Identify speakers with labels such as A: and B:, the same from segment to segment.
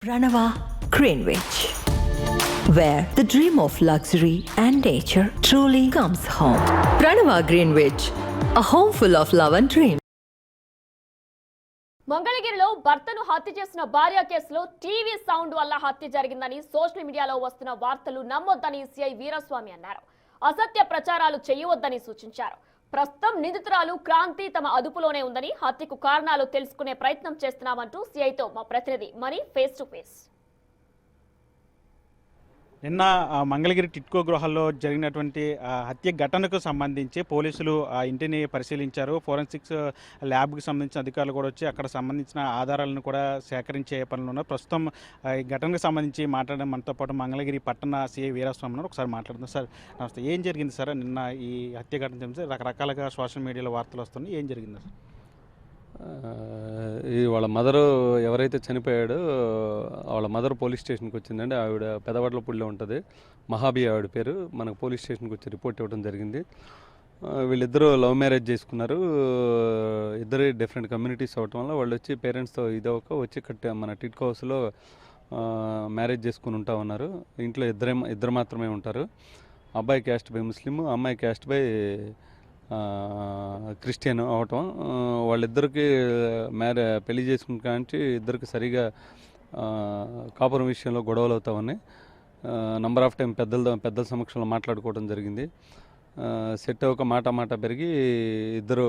A: Pranava Greenwich, where the dream of luxury and nature truly comes home. Pranava Greenwich, a home full of love and dreams.
B: మంగళగిరిలో భర్తను హత్య చేసిన భార్య కేసులో TV sound వల్ల హత్య జరిగిందని సోషల్ మీడియాలో వస్తున్న వార్తలు నమ్మొద్దని సిఐ వీరస్వామి అన్నారు. అసత్య ప్రచారాలు చేయవద్దని సూచించారు. ప్రస్తుతం నిందితురాలు క్రాంతి తమ అదుపులోనే ఉందని, హత్యకు కారణాలు తెలుసుకునే ప్రయత్నం చేస్తున్నామంటూ సిఐతో మా ప్రతినిధి మణి ఫేస్ టు ఫేస్.
C: నిన్న మంగళగిరి టిట్కో గృహాల్లో జరిగినటువంటి హత్య ఘటనకు సంబంధించి పోలీసులు ఆ ఇంటిని పరిశీలించారు. ఫోరెన్సిక్స్ ల్యాబ్కి సంబంధించిన అధికారులు కూడా వచ్చి అక్కడ సంబంధించిన ఆధారాలను కూడా సేకరించే పనులు ఉన్నారు. ప్రస్తుతం ఈ ఘటనకు సంబంధించి మాట్లాడడం మనతో పాటు మంగళగిరి పట్టణ సిఐ వీరస్వామి ఉన్నారు. ఒకసారి మాట్లాడుతున్నాం. సార్ నమస్తే, ఏం జరిగింది సార్ నిన్న ఈ హత్య ఘటన తెలిసి రకరకాలుగా సోషల్ మీడియాలో వార్తలు వస్తున్నాయి, ఏం జరిగింది సార్?
D: ఈ వాళ్ళ మదరు ఎవరైతే చనిపోయాడో వాళ్ళ మదర్ పోలీస్ స్టేషన్కి వచ్చిందండి. ఆవిడ పెదవడ్లపూడిలో ఉంటుంది, మహాబీ ఆవిడ పేరు. మనకు పోలీస్ స్టేషన్కి వచ్చి రిపోర్ట్ ఇవ్వడం జరిగింది. వీళ్ళిద్దరూ లవ్ మ్యారేజ్ చేసుకున్నారు. ఇద్దరు డిఫరెంట్ కమ్యూనిటీస్ అవ్వటం వల్ల వాళ్ళు వచ్చి పేరెంట్స్తో వచ్చి మన టిట్కో హౌస్లో మ్యారేజ్ చేసుకుని ఉంటా ఉన్నారు. ఇంట్లో ఇద్దరు మాత్రమే ఉంటారు. అబ్బాయి క్యాస్ట్ బై ముస్లిం, అమ్మాయి క్యాస్ట్ బై క్రిస్టియన్ అవటం. వాళ్ళిద్దరికి పెళ్లి చేసుకున్న కానీ ఇద్దరికి సరిగా కాపురం విషయంలో గొడవలు అవుతా ఉన్నాయి. నంబర్ ఆఫ్ టైం పెద్దల సమక్షంలో మాట్లాడుకోవడం జరిగింది. సెట్ అవ్వక మాట పెరిగి ఇద్దరు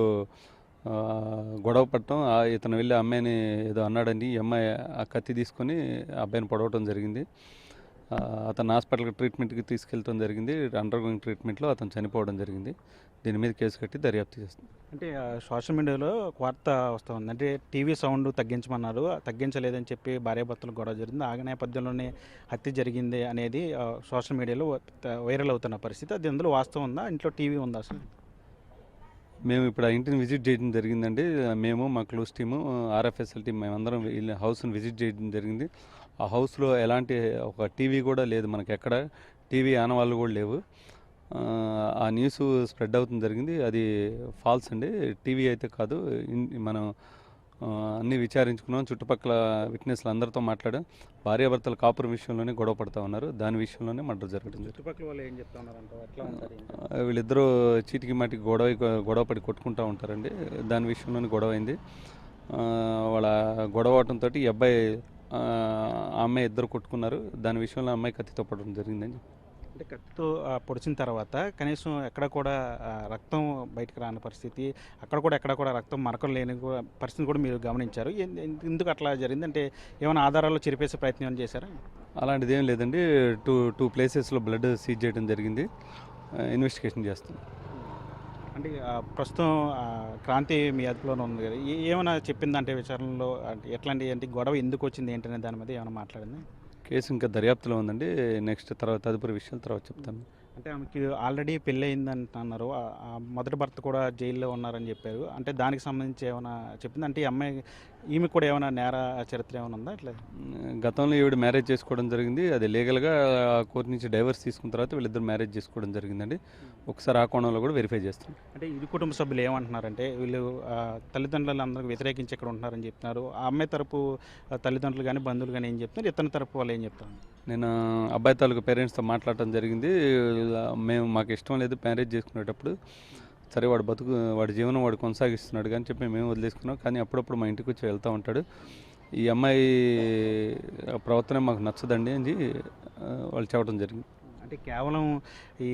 D: గొడవ పడటం, ఇతను వెళ్ళి అమ్మాయిని ఏదో అన్నాడని ఈ అమ్మాయి ఆ కత్తి తీసుకొని అబ్బాయిని పొడవటం జరిగింది. అతను హాస్పిటల్కి ట్రీట్మెంట్కి తీసుకెళ్ళడం జరిగింది. అండర్గోయింగ్ ట్రీట్మెంట్లో అతను చనిపోవడం జరిగింది. దీని మీద కేసు కట్టి దర్యాప్తు చేస్తుంది.
C: అంటే సోషల్ మీడియాలో ఒక వార్త వస్తూ ఉంది, అంటే టీవీ సౌండ్ తగ్గించమన్నారు, తగ్గించలేదని చెప్పి భార్యాభర్తలు గొడవ జరిగింది. ఆ నేపథ్యంలోనే హత్య జరిగింది అనేది సోషల్ మీడియాలో వైరల్ అవుతున్న పరిస్థితి. అది అందులో వాస్తవం ఉందా? ఇంట్లో టీవీ ఉందా అసలు?
D: మేము ఇప్పుడు ఆ ఇంటిని విజిట్ చేయడం జరిగిందండి. మేము మా క్లోజ్ టీము ఆర్ఎఫ్ఎస్ఎల్ టీం మేమందరం హౌస్ని విజిట్ చేయడం జరిగింది. ఆ హౌస్లో ఎలాంటి ఒక టీవీ కూడా లేదు, మనకి ఎక్కడ టీవీ ఆనవాళ్ళు కూడా లేవు. ఆ న్యూస్ స్ప్రెడ్ అవుతుంది జరిగింది, అది ఫాల్స్ అండి. టీవీ అయితే కాదు. మనం అన్నీ విచారించుకున్నాం, చుట్టుపక్కల విట్నెస్లు అందరితో మాట్లాడాం. భార్యాభర్తల కాపురం విషయంలోనే గొడవ పడుతూ ఉన్నారు. దాని విషయంలోనే మర్డర్ జరగడం జరిగింది. వీళ్ళిద్దరూ చీటికి మాటికి గొడవ పడి కొట్టుకుంటూ ఉంటారండి. దాని విషయంలోనే గొడవ అయింది. వాళ్ళ గొడవ అవడంతో ఈ అబ్బాయి అమ్మాయి ఇద్దరు కొట్టుకున్నారు. దాని విషయంలో అమ్మాయి కత్తితో పడడం జరిగిందని.
C: అంటే కత్తితో పొడిచిన తర్వాత కనీసం ఎక్కడ కూడా రక్తం బయటకు రాని పరిస్థితి, ఎక్కడ కూడా రక్తం మరకలు లేని పరిస్థితిని కూడా మీరు గమనించారు. ఎందుకు అట్లా జరిగింది? అంటే ఏమైనా ఆధారాలు చెరిపేసే ప్రయత్నం చేశారా?
D: అలాంటిది ఏం లేదండి. టూ ప్లేసెస్లో బ్లడ్ సీజ్ చేయడం జరిగింది. ఇన్వెస్టిగేషన్ చేస్తుంది.
C: అంటే ప్రస్తుతం క్రాంతి మీ అదుపులోనే ఉంది కదా, ఏమైనా చెప్పిందంటే విచారణలో ఎట్లాంటి అంటే గొడవ ఎందుకు వచ్చింది ఏంటనే దాని మీద ఏమైనా మాట్లాడింది?
D: కేసు ఇంకా దర్యాప్తులో ఉందండి. నెక్స్ట్ తదుపరి విషయాలు తర్వాత చెప్తాను.
C: అంటే ఆమెకి ఆల్రెడీ పెళ్ళి అయిందంటున్నారు. మొదటి భర్త కూడా జైల్లో ఉన్నారని చెప్పారు. అంటే దానికి సంబంధించి ఏమైనా చెప్పింది? అంటే ఈమె కూడా ఏమైనా నేర చరిత్ర ఏమైనా ఉందా? అట్లా
D: గతంలో ఈవిడ మ్యారేజ్ చేసుకోవడం జరిగింది. అది లీగల్గా కోర్టు నుంచి డైవర్స్ తీసుకున్న తర్వాత వీళ్ళిద్దరు మ్యారేజ్ చేసుకోవడం జరిగిందండి. ఒకసారి ఆ కోణంలో కూడా వెరిఫై చేస్తాం.
C: అంటే ఇది కుటుంబ సభ్యులు ఏమంటున్నారంటే వీళ్ళు తల్లిదండ్రులు అందరికి వ్యతిరేకించి ఇక్కడ ఉంటున్నారని చెప్తున్నారు. ఆ అమ్మాయి తరపు తల్లిదండ్రులు కానీ బంధువులు కానీ ఏం చెప్తున్నారు, ఇతని తరపు వాళ్ళు ఏం చెప్తారు?
D: నేను అబ్బాయి తాలూకు పేరెంట్స్తో మాట్లాడటం జరిగింది. మాకు ఇష్టం లేదు మ్యారేజ్ చేసుకునేటప్పుడు, సరే వాడి జీవనం వాడు కొనసాగిస్తున్నాడు కానీ చెప్పి మేము వదిలేసుకున్నాం. కానీ అప్పుడప్పుడు మా ఇంటికి వచ్చి వెళ్తూ ఉంటాడు. ఈ అమ్మాయి ప్రవర్తన మాకు నచ్చదండి అని వాళ్ళు చెప్పడం జరిగింది.
C: అంటే కేవలం ఈ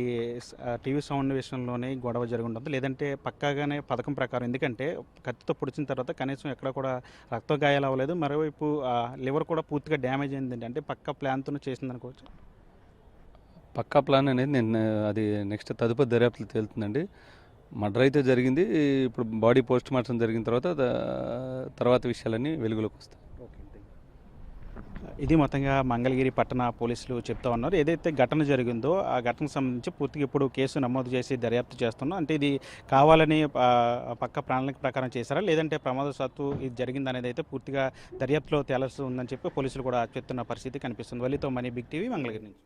C: టీవీ సౌండ్ విషయంలోనే గొడవ జరిగి ఉంటుంది, లేదంటే పక్కాగానే పథకం ప్రకారం? ఎందుకంటే కత్తితో పొడిచిన తర్వాత కనీసం ఎక్కడ కూడా రక్త గాయాలు అవ్వలేదు, మరోవైపు లివర్ కూడా పూర్తిగా డ్యామేజ్ అయిందండి. అంటే పక్కా ప్లాన్తో చేసింది అనుకోవచ్చు.
D: పక్కా ప్లాన్ అనేది అది నెక్స్ట్ తదుపరి దర్యాప్తులు తేలుతుందండి. మర్డర్ అయితే జరిగింది. ఇప్పుడు బాడీ పోస్ట్ మార్టం జరిగిన తర్వాత విషయాలన్నీ వెలుగులోకి వస్తాయి.
C: ఇది మొత్తంగా మంగళగిరి పట్టణ పోలీసులు చెప్తా ఉన్నారు. ఏదైతే ఘటన జరిగిందో ఆ ఘటనకు సంబంధించి పూర్తిగా ఇప్పుడు కేసు నమోదు చేసి దర్యాప్తు చేస్తున్నాం. అంటే ఇది కావాలని పక్క ప్రణాళిక ప్రకారం చేశారా, లేదంటే ప్రమాదవశాత్తు ఇది జరిగింది అనేది అయితే పూర్తిగా దర్యాప్తులో తేలాల్సి ఉందని చెప్పి పోలీసులు కూడా చెప్తున్న పరిస్థితి కనిపిస్తుంది. వల్లితో మనీ, బిగ్ టీవీ, మంగళగిరి నుంచి.